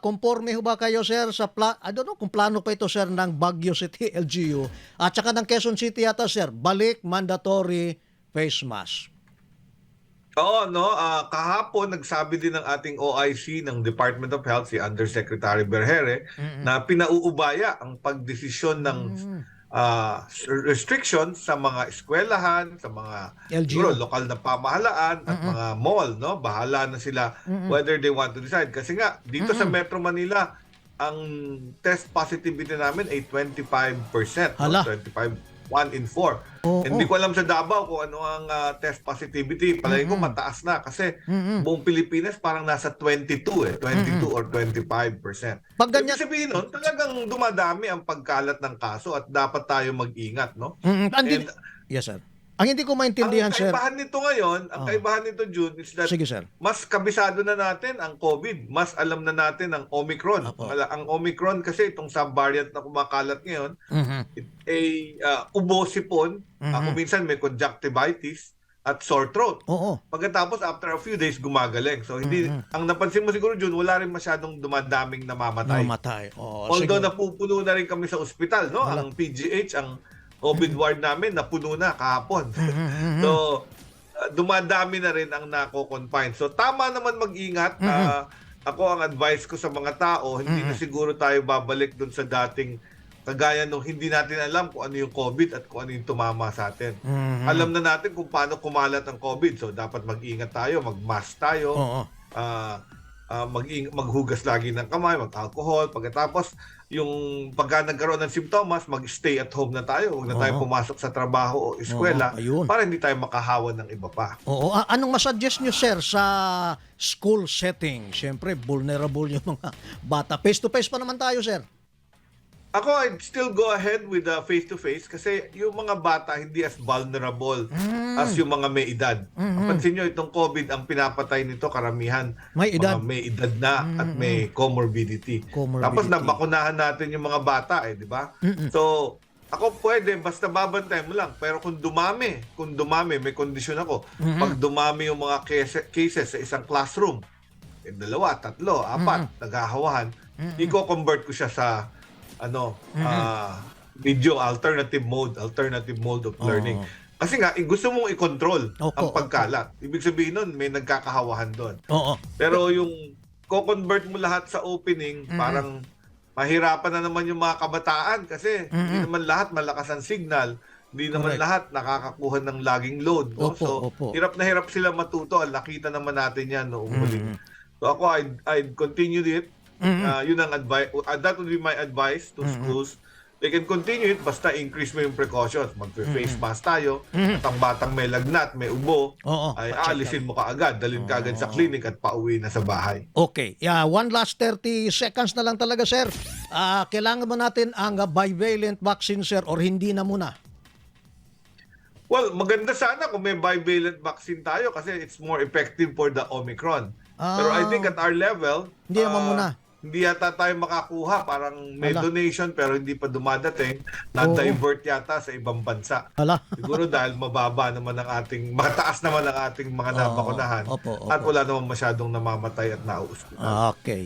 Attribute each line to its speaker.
Speaker 1: conforme ho ba kayo, sir, sa I don't know kung plano pa ito, sir, ng Baguio City LGU at saka ng Quezon City yata, sir, balik mandatory face mask.
Speaker 2: Oo, no, kahapon nagsabi din ng ating OIC ng Department of Health, si Undersecretary Berhere, na pinauubaya ang pagdesisyon ng restriction sa mga eskwelahan, sa mga
Speaker 1: LGU.
Speaker 2: siguro lokal na pamahalaan at mga mall, no? Bahala na sila whether they want to decide. Kasi nga, dito sa Metro Manila, ang test positivity namin ay 25%, no?
Speaker 1: Hala.
Speaker 2: 25, 1 in 4.
Speaker 1: Oo.
Speaker 2: Hindi ko alam sa Davao kung ano ang test positivity. Palagi ko mataas na kasi buong Pilipinas parang nasa 22 or 25%.
Speaker 1: Pag ganyan-
Speaker 2: Ibig sabihin nun, talagang dumadami ang pagkalat ng kaso at dapat tayo mag-ingat, no? And
Speaker 1: Yes, sir. Ang hindi ko maintindihan,
Speaker 2: ang
Speaker 1: sir.
Speaker 2: kaibahan nito ngayon, ang kaibahan nito, June, is that
Speaker 1: Sige, sir.
Speaker 2: mas kabisado na natin ang COVID. Mas alam na natin ang Omicron.
Speaker 1: Apo.
Speaker 2: Ang Omicron kasi itong subvariant na kumakalat ngayon, ubo, sipon, ako minsan may conjunctivitis at sore throat.
Speaker 1: Oo.
Speaker 2: Pagkatapos, after a few days, gumagaling. So, hindi, ang napansin mo siguro, June, wala rin masyadong dumadaming namamatay.
Speaker 1: Namatay. Oo,
Speaker 2: Although
Speaker 1: sige.
Speaker 2: napupuno na rin kami sa ospital, no? Ang PGH, ang COVID ward namin, napuno na kahapon. So, dumadami na rin ang nako-confine. So, tama naman mag-ingat. Ako, ang advice ko sa mga tao, hindi na siguro tayo babalik dun sa dating kagaya nung hindi natin alam kung ano yung COVID at kung ano yung tumama sa atin. Alam na natin kung paano kumalat ang COVID. So, dapat mag-ingat tayo, mag-mask tayo.
Speaker 1: Oo.
Speaker 2: Maghugas lagi ng kamay, mag-alcohol. Pagkatapos, yung pagka nagkaroon ng simptomas, mag-stay at home na tayo. Huwag na tayo pumasok sa trabaho o eskwela
Speaker 1: ayun.
Speaker 2: para hindi tayo makahawa ng iba pa.
Speaker 1: Oo. Anong masuggest nyo, sir, sa school setting? Siyempre, vulnerable yung mga bata. Face-to-face pa naman tayo, sir.
Speaker 2: Ako, I'd still go ahead with the face-to-face kasi yung mga bata hindi as vulnerable as yung mga may edad. Pansin nyo, itong COVID, ang pinapatay nito karamihan.
Speaker 1: May edad.
Speaker 2: Mga may edad na at may comorbidity. Tapos nabakunahan natin yung mga bata, di ba? So, ako pwede, basta babantay mo lang. Pero kung dumami, may kondisyon ako. Pag dumami yung mga cases sa isang classroom, 2, 3, 4, naghahawahan, i-convert ko siya sa video alternative mode of learning. Kasi nga, gusto mong i-control ang pagkalat. Ibig sabihin nun, may nagkakahawahan doon.
Speaker 1: Oo.
Speaker 2: Pero yung co-convert mo lahat sa opening, parang mahirapan na naman yung mga kabataan kasi hindi naman lahat malakas ang signal. Hindi naman lahat nakakakuha ng laging load. No? Hirap na hirap sila matuto. Nakita naman natin yan noong muli. So ako, I'd continue it. Yun ang advice. That would be my advice to schools. They can continue it basta increase mo yung precautions. Mag-face mask tayo. At ang batang may lagnat, may ubo, ay aalisin mo kaagad. Dalhin kaagad sa clinic at pauwi na sa bahay.
Speaker 1: Okay. One last 30 seconds na lang talaga, sir. Kailangan ba natin ang bivalent vaccine, sir, or hindi na muna?
Speaker 2: Well, maganda sana kung may bivalent vaccine tayo kasi it's more effective for the Omicron. Pero I think at our level,
Speaker 1: Hindi naman muna.
Speaker 2: Hindi yata tayo makakuha. Parang may donation pero hindi pa dumadating. Na-divert yata sa ibang bansa. Siguro dahil mababa naman ang ating, mataas naman ang ating mga nabakunahan. At wala naman masyadong namamatay at nauuspit.
Speaker 1: Okay.